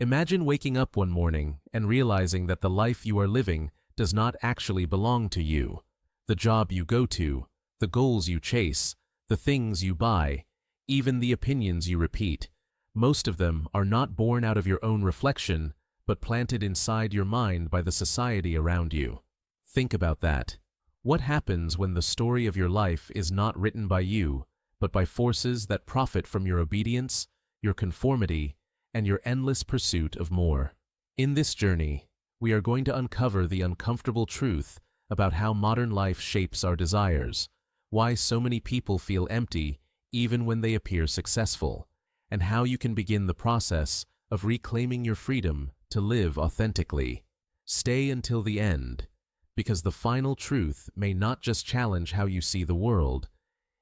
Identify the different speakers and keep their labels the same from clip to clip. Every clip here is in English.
Speaker 1: Imagine waking up one morning and realizing that the life you are living does not actually belong to you. The job you go to, the goals you chase, the things you buy, even the opinions you repeat, most of them are not born out of your own reflection, but planted inside your mind by the society around you. Think about that. What happens when the story of your life is not written by you, but by forces that profit from your obedience, your conformity, and your endless pursuit of more? In this journey, we are going to uncover the uncomfortable truth about how modern life shapes our desires, why so many people feel empty even when they appear successful, and how you can begin the process of reclaiming your freedom to live authentically. Stay until the end, because the final truth may not just challenge how you see the world,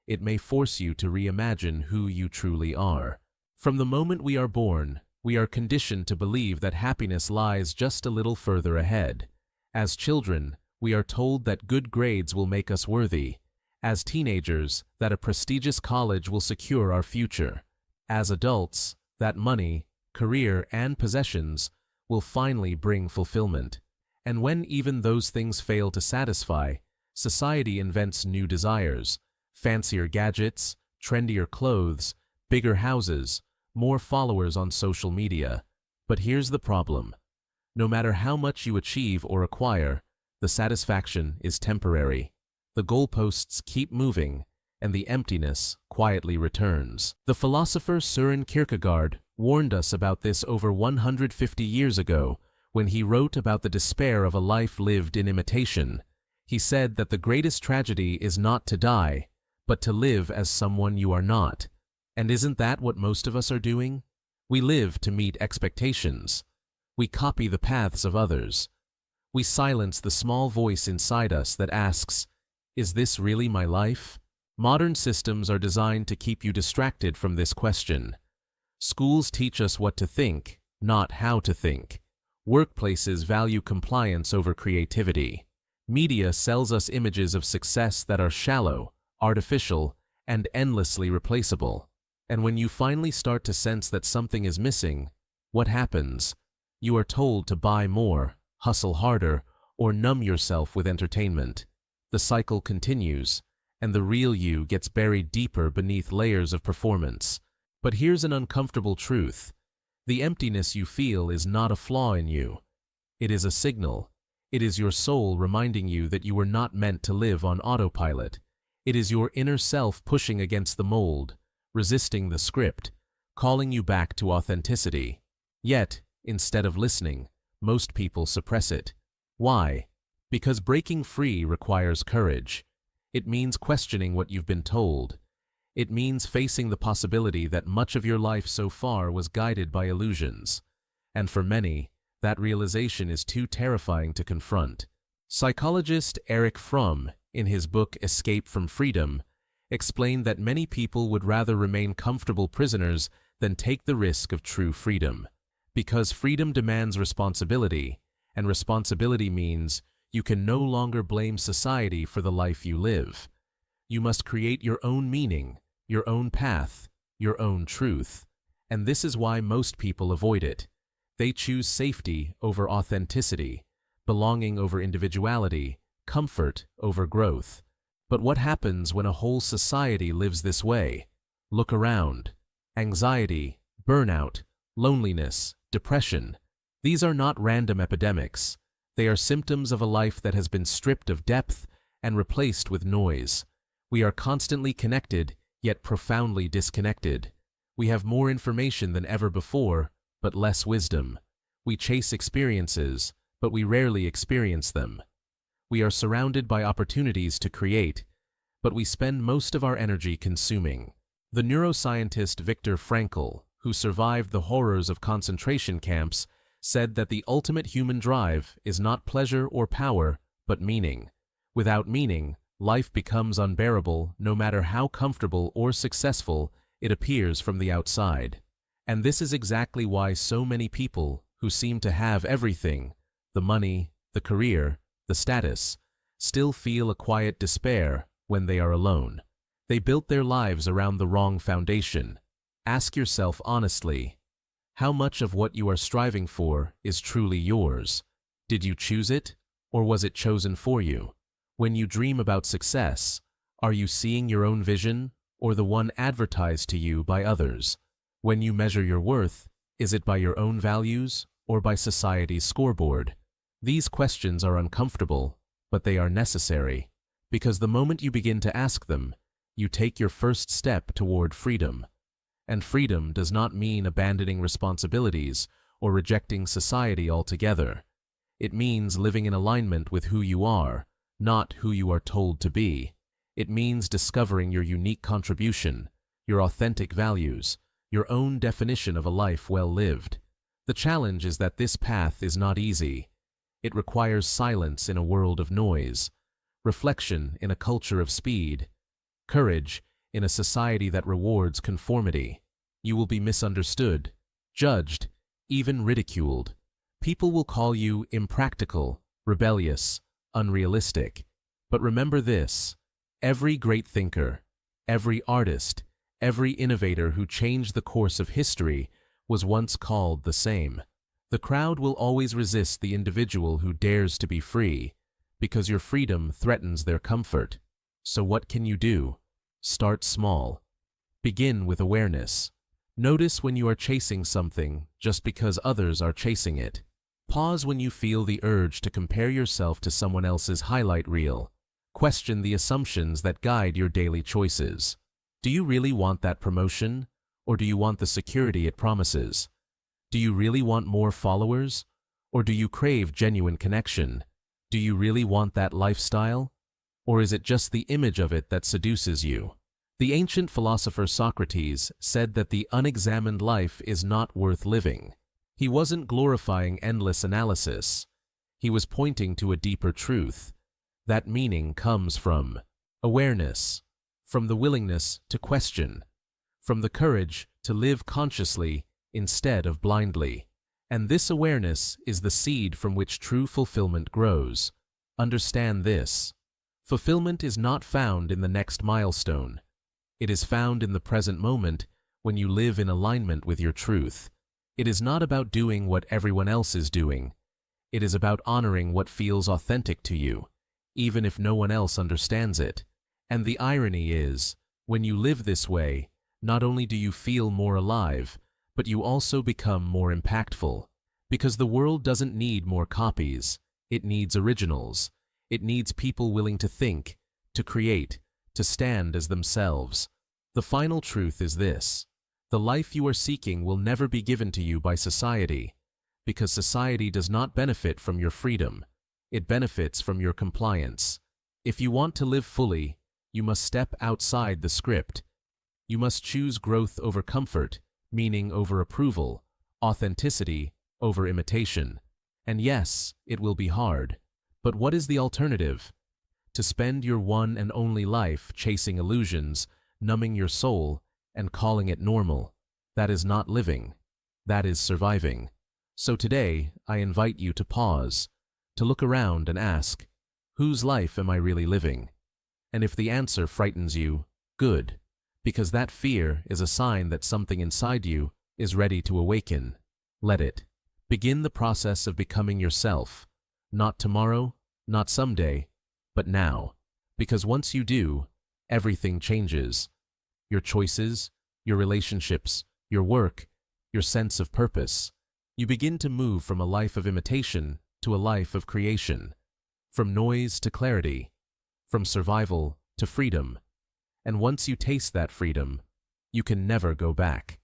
Speaker 1: it may force you to reimagine who you truly are. From the moment we are born, we are conditioned to believe that happiness lies just a little further ahead. As children, we are told that good grades will make us worthy. As teenagers, that a prestigious college will secure our future. As adults, that money, career, and possessions will finally bring fulfillment. And when even those things fail to satisfy, society invents new desires: fancier gadgets, trendier clothes, bigger houses, more followers on social media. But here's the problem. No matter how much you achieve or acquire, the satisfaction is temporary. The goalposts keep moving, and the emptiness quietly returns. The philosopher Søren Kierkegaard warned us about this over 150 years ago when he wrote about the despair of a life lived in imitation. He said that the greatest tragedy is not to die, but to live as someone you are not. And isn't that what most of us are doing? We live to meet expectations. We copy the paths of others. We silence the small voice inside us that asks, "Is this really my life?" Modern systems are designed to keep you distracted from this question. Schools teach us what to think, not how to think. Workplaces value compliance over creativity. Media sells us images of success that are shallow, artificial, and endlessly replaceable. And when you finally start to sense that something is missing, what happens? You are told to buy more, hustle harder, or numb yourself with entertainment. The cycle continues, and the real you gets buried deeper beneath layers of performance. But here's an uncomfortable truth. The emptiness you feel is not a flaw in you. It is a signal. It is your soul reminding you that you were not meant to live on autopilot. It is your inner self pushing against the mold, resisting the script, calling you back to authenticity. Yet, instead of listening, most people suppress it. Why? Because breaking free requires courage. It means questioning what you've been told. It means facing the possibility that much of your life so far was guided by illusions. And for many, that realization is too terrifying to confront. Psychologist Erich Fromm, in his book Escape from Freedom, explained that many people would rather remain comfortable prisoners than take the risk of true freedom. Because freedom demands responsibility, and responsibility means you can no longer blame society for the life you live. You must create your own meaning, your own path, your own truth. And this is why most people avoid it. They choose safety over authenticity, belonging over individuality, comfort over growth. But what happens when a whole society lives this way? Look around. Anxiety, burnout, loneliness, depression. These are not random epidemics. They are symptoms of a life that has been stripped of depth and replaced with noise. We are constantly connected, yet profoundly disconnected. We have more information than ever before, but less wisdom. We chase experiences, but we rarely experience them. We are surrounded by opportunities to create, but we spend most of our energy consuming. The neuroscientist Viktor Frankl, who survived the horrors of concentration camps, said that the ultimate human drive is not pleasure or power, but meaning. Without meaning, life becomes unbearable no matter how comfortable or successful it appears from the outside. And this is exactly why so many people who seem to have everything, the money, the career, the status, still feel a quiet despair when they are alone. They built their lives around the wrong foundation. Ask yourself honestly, How much of what you are striving for is truly yours? Did you choose it, or was it chosen for you? When you dream about success, are you seeing your own vision, or the one advertised to you by others? When you measure your worth, is it by your own values, or by society's scoreboard? These questions are uncomfortable, but they are necessary, because the moment you begin to ask them, you take your first step toward freedom. And freedom does not mean abandoning responsibilities or rejecting society altogether. It means living in alignment with who you are, not who you are told to be. It means discovering your unique contribution, your authentic values, your own definition of a life well lived. The challenge is that this path is not easy. It requires silence in a world of noise, reflection in a culture of speed, courage in a society that rewards conformity. You will be misunderstood, judged, even ridiculed. People will call you impractical, rebellious, unrealistic. But remember this: every great thinker, every artist, every innovator who changed the course of history was once called the same. The crowd will always resist the individual who dares to be free, because your freedom threatens their comfort. So what can you do? Start small. Begin with awareness. Notice when you are chasing something just because others are chasing it. Pause when you feel the urge to compare yourself to someone else's highlight reel. Question the assumptions that guide your daily choices. Do you really want that promotion, or do you want the security it promises? Do you really want more followers, or do you crave genuine connection? Do you really want that lifestyle, or is it just the image of it that seduces you? The ancient philosopher Socrates said that the unexamined life is not worth living. He wasn't glorifying endless analysis. He was pointing to a deeper truth. That meaning comes from awareness, from the willingness to question, from the courage to live consciously instead of blindly. And this awareness is the seed from which true fulfillment grows. Understand this: fulfillment is not found in the next milestone. It is found in the present moment when you live in alignment with your truth. It is not about doing what everyone else is doing. It is about honoring what feels authentic to you, even if no one else understands it. And the irony is, when you live this way, not only do you feel more alive, but you also become more impactful. Because the world doesn't need more copies. It needs originals. It needs people willing to think, to create, to stand as themselves. The final truth is this: the life you are seeking will never be given to you by society, because society does not benefit from your freedom. It benefits from your compliance. If you want to live fully, you must step outside the script. You must choose growth over comfort, meaning over approval, authenticity over imitation. And yes, it will be hard. But what is the alternative? To spend your one and only life chasing illusions, numbing your soul, and calling it normal. That is not living. That is surviving. So today, I invite you to pause, to look around and ask, whose life am I really living? And if the answer frightens you, good, because that fear is a sign that something inside you is ready to awaken. Let it. Begin the process of becoming yourself, not tomorrow, not someday, but now. Because once you do, everything changes. Your choices, your relationships, your work, your sense of purpose. You begin to move from a life of imitation to a life of creation, from noise to clarity, from survival to freedom. And once you taste that freedom, you can never go back.